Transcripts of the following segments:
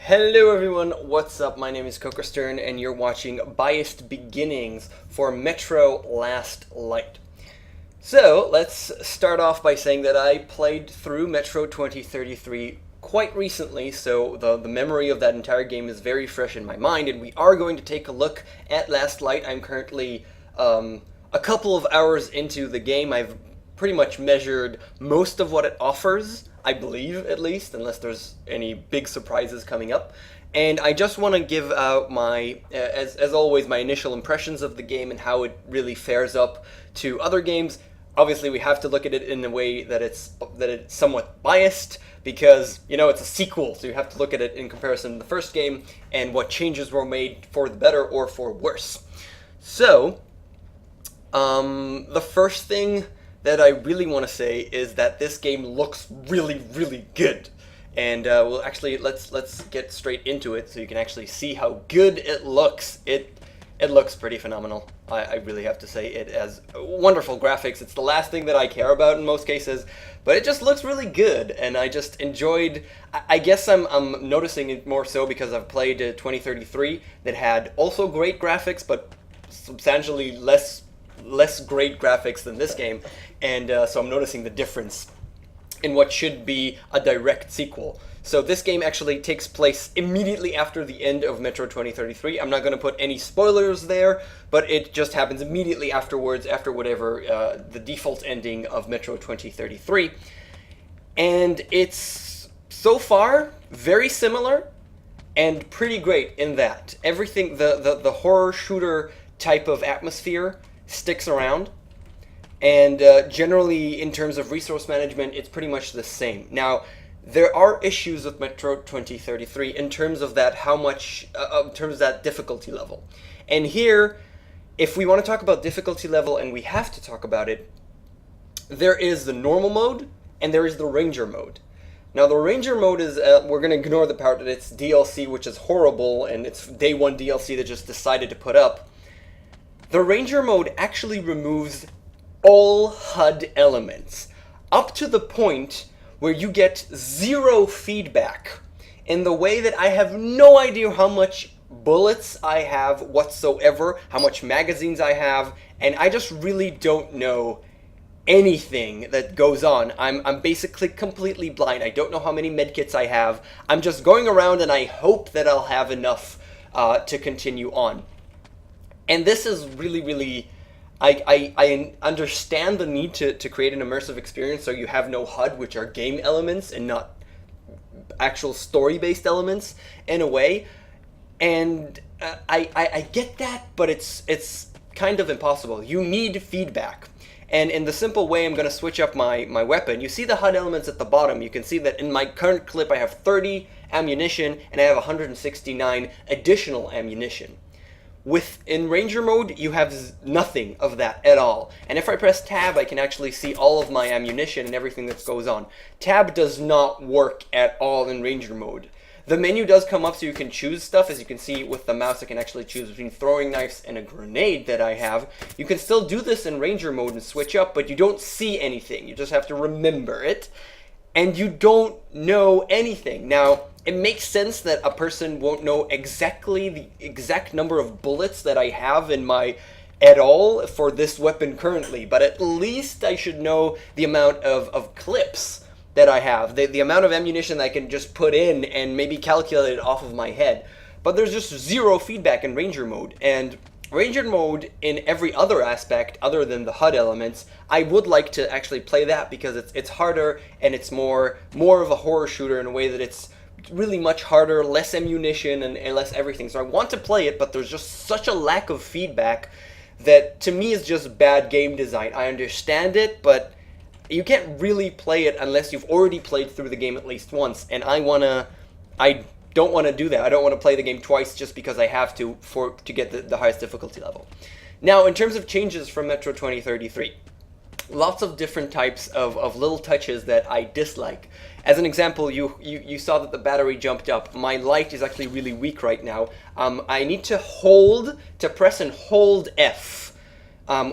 Hello everyone, what's up? My name is KOKOStern and you're watching Biased Beginnings for Metro Last Light. So, let's start off by saying that I played through Metro 2033 quite recently, so the memory of that entire game is very fresh in my mind, and we are going to take a look at Last Light. I'm currently a couple of hours into the game. I've pretty much measured most of what it offers, I believe, at least, unless there's any big surprises coming up. And I just want to give out my, as always, my initial impressions of the game and how it really fares up to other games. Obviously, we have to look at it in a way that it's somewhat biased, because, you know, it's a sequel, so you have to look at it in comparison to the first game and what changes were made for the better or for worse. So, the first thing that I really want to say is that this game looks really, really good. And well, actually, let's get straight into it so you can actually see how good it looks. It looks pretty phenomenal. I really have to say, it has wonderful graphics. It's the last thing that I care about in most cases, but it just looks really good, and I just enjoyed. I guess I'm noticing it more so because I've played 2033 that had also great graphics, but substantially less great graphics than this game, and so I'm noticing the difference in what should be a direct sequel. So this game actually takes place immediately after the end of Metro 2033. I'm not going to put any spoilers there, but it just happens immediately afterwards, after whatever the default ending of Metro 2033. And it's, so far, very similar and pretty great in that. Everything, the horror shooter type of atmosphere sticks around, and generally in terms of resource management it's pretty much the same. Now, there are issues with Metro 2033 in terms of that, in terms of that difficulty level. And here, if we want to talk about difficulty level, and we have to talk about it, there is the normal mode and there is the ranger mode. Now, the ranger mode is, we're going to ignore the part that it's DLC, which is horrible, and it's day one DLC that just decided to put up. The Ranger mode actually removes all HUD elements, up to the point where you get zero feedback, in the way that I have no idea how much bullets I have whatsoever, how much magazines I have, and I just really don't know anything that goes on. I'm basically completely blind. I don't know how many medkits I have. I'm just going around and I hope that I'll have enough to continue on. And this is really, really, I understand the need to create an immersive experience so you have no HUD, which are game elements and not actual story-based elements in a way. And I get that, but it's kind of impossible. You need feedback. And in the simple way, I'm going to switch up my weapon. You see the HUD elements at the bottom. You can see that in my current clip I have 30 ammunition and I have 169 additional ammunition. In Ranger mode, you have nothing of that at all. And if I press Tab, I can actually see all of my ammunition and everything that goes on. Tab does not work at all in Ranger mode. The menu does come up so you can choose stuff. As you can see with the mouse, I can actually choose between throwing knives and a grenade that I have. You can still do this in Ranger mode and switch up, but you don't see anything. You just have to remember it. And you don't know anything. Now, it makes sense that a person won't know exactly the exact number of bullets that I have in my at all for this weapon currently, but at least I should know the amount of clips that I have, the amount of ammunition that I can just put in and maybe calculate it off of my head. But there's just zero feedback in Ranger mode, and Ranger mode in every other aspect other than the HUD elements, I would like to actually play that because it's harder and it's more of a horror shooter in a way that it's really much harder, less ammunition and less everything. So I want to play it, but there's just such a lack of feedback that to me is just bad game design. I understand it, but you can't really play it unless you've already played through the game at least once, and I don't want to do that. I don't want to play the game twice just because I have to get the highest difficulty level. Now, in terms of changes from Metro 2033, lots of different types of little touches that I dislike. As an example, you saw that the battery jumped up. My light is actually really weak right now. I need to press and hold F,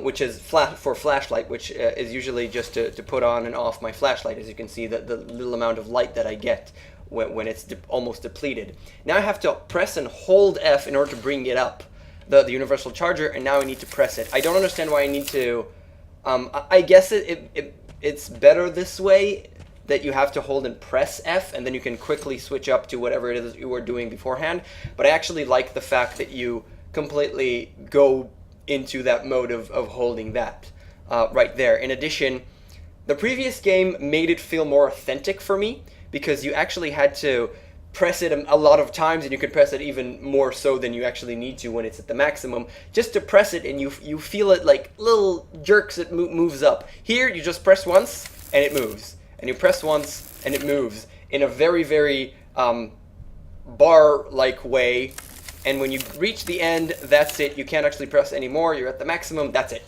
which is for flashlight, which is usually just to put on and off my flashlight. As you can see, the little amount of light that I get when it's almost depleted. Now I have to press and hold F in order to bring it up, the universal charger, and now I need to press it. I don't understand why I need to. I guess it's better this way, that you have to hold and press F, and then you can quickly switch up to whatever it is you were doing beforehand. But I actually like the fact that you completely go into that mode of holding that right there. In addition, the previous game made it feel more authentic for me, because you actually had to press it a lot of times, and you can press it even more so than you actually need to when it's at the maximum, just to press it, and you feel it like little jerks, it moves up. Here, you just press once, and it moves. And you press once, and it moves in a very, very bar-like way. And when you reach the end, that's it. You can't actually press anymore. You're at the maximum. That's it.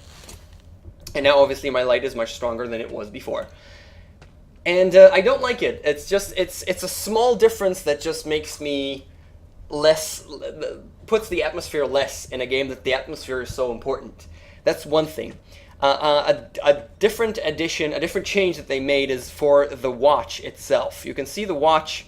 And now, obviously, my light is much stronger than it was before. And I don't like it. It's just, it's a small difference that just makes me less, puts the atmosphere less in a game that the atmosphere is so important. That's one thing. A different addition, a different change that they made is for the watch itself. You can see the watch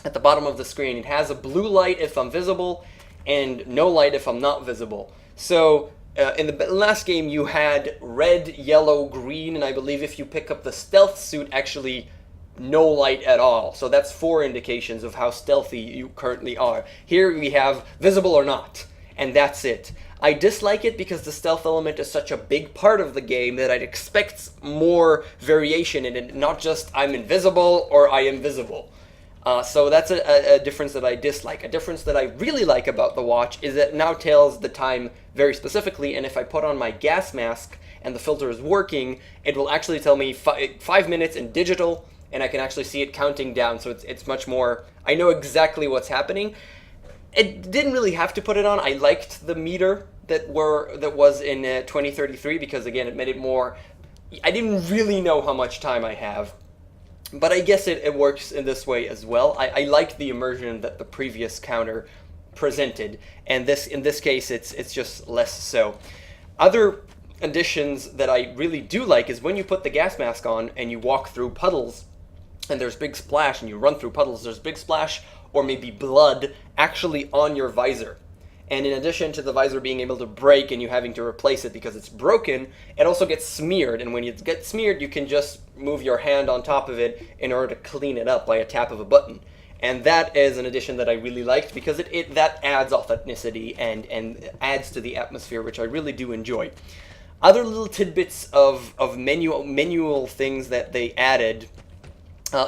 at the bottom of the screen. It has a blue light if I'm visible, and no light if I'm not visible. So in the last game you had red, yellow, green, and I believe if you pick up the stealth suit, actually no light at all. So that's 4 indications of how stealthy you currently are. Here we have visible or not, and that's it. I dislike it because the stealth element is such a big part of the game that I'd expect more variation in it, not just I'm invisible or I am visible. So that's a difference that I dislike. A difference that I really like about the watch is that it now tells the time very specifically, and if I put on my gas mask and the filter is working, it will actually tell me 5 minutes in digital, and I can actually see it counting down, so it's much more, I know exactly what's happening. It didn't really have to put it on. I liked the meter that was in 2033 because, again, it made it more, I didn't really know how much time I have. But I guess it works in this way as well. I like the immersion that the previous counter presented, and in this case it's just less so. Other additions that I really do like is when you put the gas mask on and you walk through puddles and there's big splash, and you run through puddles, there's big splash or maybe blood actually on your visor. And in addition to the visor being able to break and you having to replace it because it's broken, it also gets smeared. And when it gets smeared, you can just move your hand on top of it in order to clean it up by a tap of a button. And that is an addition that I really liked because that adds authenticity and adds to the atmosphere, which I really do enjoy. Other little tidbits of manual things that they added,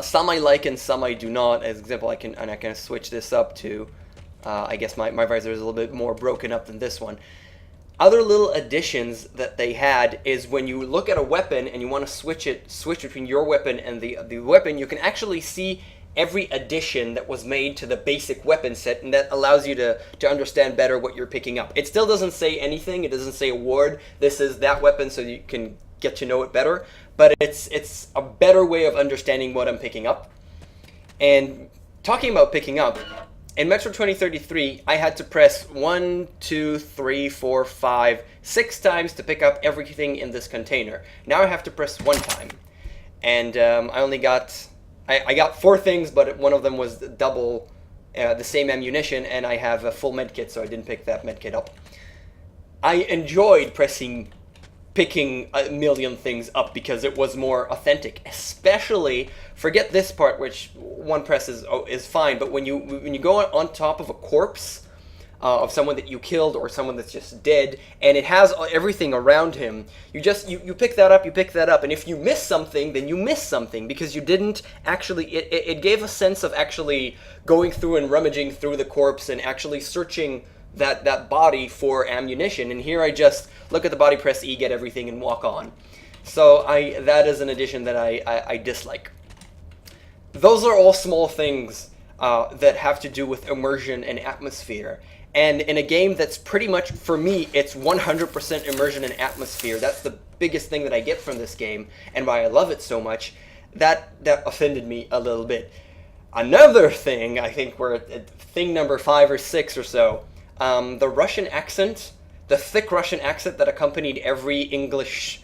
some I like and some I do not. As example, I can switch this up to, I guess my visor is a little bit more broken up than this one. Other little additions that they had is when you look at a weapon and you want to switch between your weapon and the weapon, you can actually see every addition that was made to the basic weapon set, and that allows you to understand better what you're picking up. It still doesn't say anything. It doesn't say a word. This is that weapon, so you can get to know it better. But it's a better way of understanding what I'm picking up. And talking about picking up, in Metro 2033, I had to press 1, 2, 3, 4, 5, 6 times to pick up everything in this container. Now I have to press 1 time. And I only got... I got 4 things, but one of them was double the same ammunition, and I have a full medkit, so I didn't pick that medkit up. I enjoyed picking a million things up because it was more authentic. Especially, forget this part, which one press is fine, but when you go on top of a corpse of someone that you killed or someone that's just dead, and it has everything around him, you pick that up, and if you miss something, then you miss something because you didn't actually, it gave a sense of actually going through and rummaging through the corpse and actually searching that body for ammunition. And here I just look at the body, press E, get everything, and walk on. So that is an addition that I dislike. Those are all small things that have to do with immersion and atmosphere. And in a game that's pretty much, for me, it's 100% immersion and atmosphere. That's the biggest thing that I get from this game, and why I love it so much. That offended me a little bit. Another thing, I think we're at thing number 5 or 6 or so, the Russian accent, the thick Russian accent that accompanied every English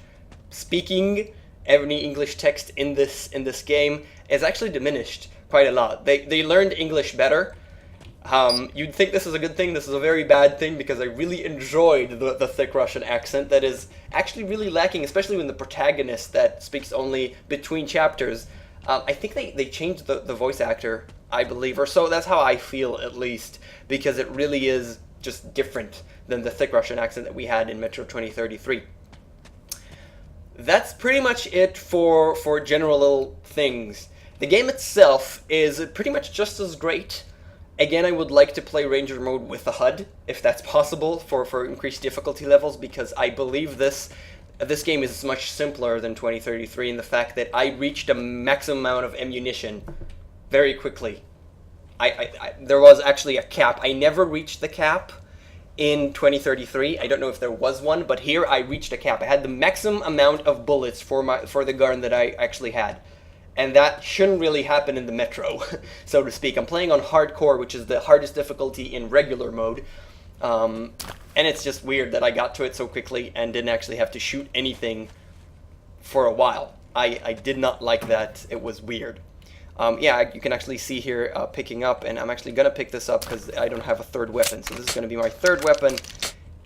speaking, every English text in this game is actually diminished quite a lot. They learned English better. You'd think this is a good thing. This is a very bad thing because I really enjoyed the thick Russian accent that is actually really lacking, especially when the protagonist that speaks only between chapters. I think they changed the voice actor, I believe, or so that's how I feel at least, because it really is just different than the thick Russian accent that we had in Metro 2033. That's pretty much it for general little things. The game itself is pretty much just as great. Again, I would like to play Ranger mode with the HUD, if that's possible, for increased difficulty levels, because I believe this game is much simpler than 2033 in the fact that I reached a maximum amount of ammunition very quickly. There was actually a cap. I never reached the cap in 2033. I don't know if there was one, but here I reached a cap. I had the maximum amount of bullets for the gun that I actually had. And that shouldn't really happen in the Metro, so to speak. I'm playing on hardcore, which is the hardest difficulty in regular mode. And it's just weird that I got to it so quickly and didn't actually have to shoot anything for a while. I did not like that. It was weird. Yeah, you can actually see here picking up, and I'm actually going to pick this up because I don't have a third weapon. So this is going to be my third weapon,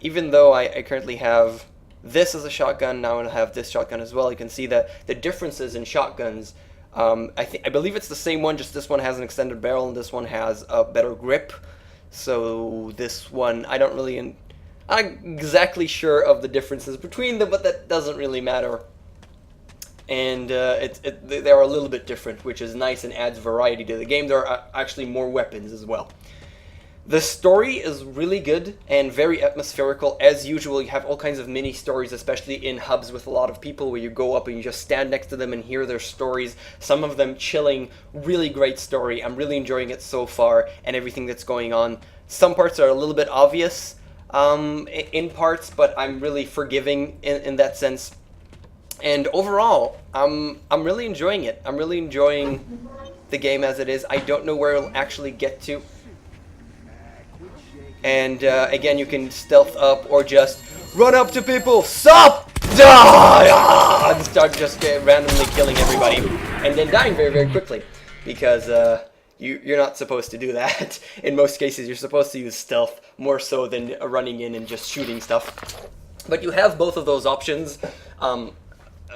even though I currently have this as a shotgun. Now I'm going to have this shotgun as well. You can see that the differences in shotguns. I believe it's the same one, just this one has an extended barrel and this one has a better grip. So this one, I'm not exactly sure of the differences between them, but that doesn't really matter. And they are a little bit different, which is nice and adds variety to the game. There are actually more weapons as well. The story is really good and very atmospherical. As usual, you have all kinds of mini stories, especially in hubs with a lot of people where you go up and you just stand next to them and hear their stories. Some of them chilling, really great story. I'm really enjoying it so far and everything that's going on. Some parts are a little bit obvious in parts, but I'm really forgiving in that sense. And overall, I'm really enjoying it. I'm really enjoying the game as it is. I don't know where it'll actually get to. And again, you can stealth up or just run up to people, stop, die, and start just randomly killing everybody, and then dying very, very quickly, because you're not supposed to do that. In most cases, you're supposed to use stealth more so than running in and just shooting stuff. But you have both of those options.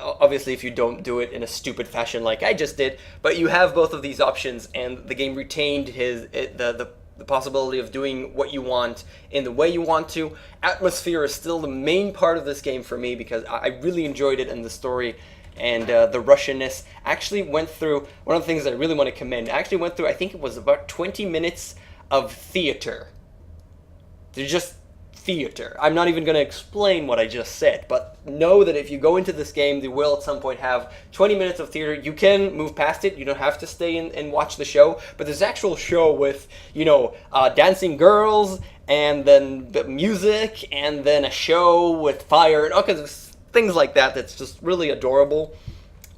Obviously, if you don't do it in a stupid fashion like I just did, but you have both of these options, and the game retained the possibility of doing what you want in the way you want to. Atmosphere is still the main part of this game for me because I really enjoyed it, and the story and the Russianness. Actually went through, one of the things I really want to commend, I actually went through, I think it was about 20 minutes of theater. They're just theater. I'm not even going to explain what I just said, but know that if you go into this game, they will at some point have 20 minutes of theater. You can move past it. You don't have to stay and watch the show, but there's actual show with, dancing girls, and then the music, and then a show with fire, and all kinds of things like that that's just really adorable.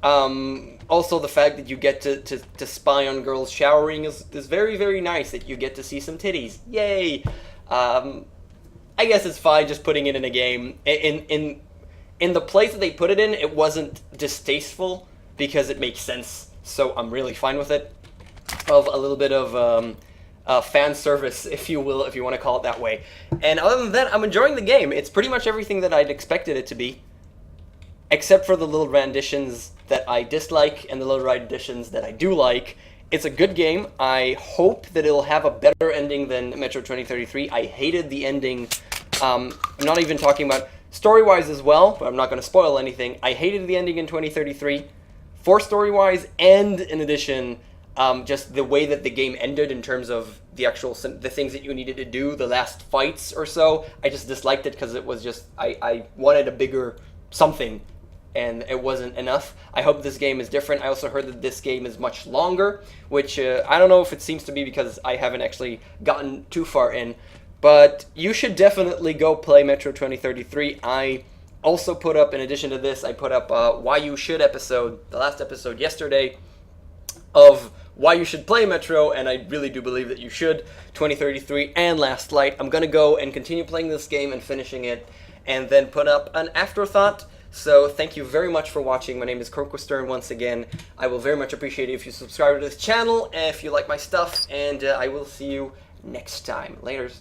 Also, the fact that you get to spy on girls showering is very, very nice, that you get to see some titties. Yay! I guess it's fine just putting it in a game. In the place that they put it in, it wasn't distasteful because it makes sense. So I'm really fine with it. Of a little bit of fan service, if you will, if you want to call it that way. And other than that, I'm enjoying the game. It's pretty much everything that I'd expected it to be, except for the little renditions that I dislike and the little renditions that I do like. It's a good game. I hope that it'll have a better ending than Metro 2033. I hated the ending. I'm not even talking about story-wise as well, but I'm not going to spoil anything. I hated the ending in 2033 for story-wise, and in addition, just the way that the game ended in terms of the things that you needed to do, the last fights or so. I just disliked it because it was just, I wanted a bigger something, and it wasn't enough. I hope this game is different. I also heard that this game is much longer, which I don't know if it seems to be because I haven't actually gotten too far in, but you should definitely go play Metro 2033. I also put up, in addition to this, I put up Why You Should episode, the last episode yesterday, of why you should play Metro, and I really do believe that you should. 2033 and Last Light. I'm going to go and continue playing this game and finishing it, and then put up an afterthought So thank you very much for watching. My name is KOKOStern once again. I will very much appreciate it if you subscribe to this channel, and if you like my stuff, and I will see you next time. Laters.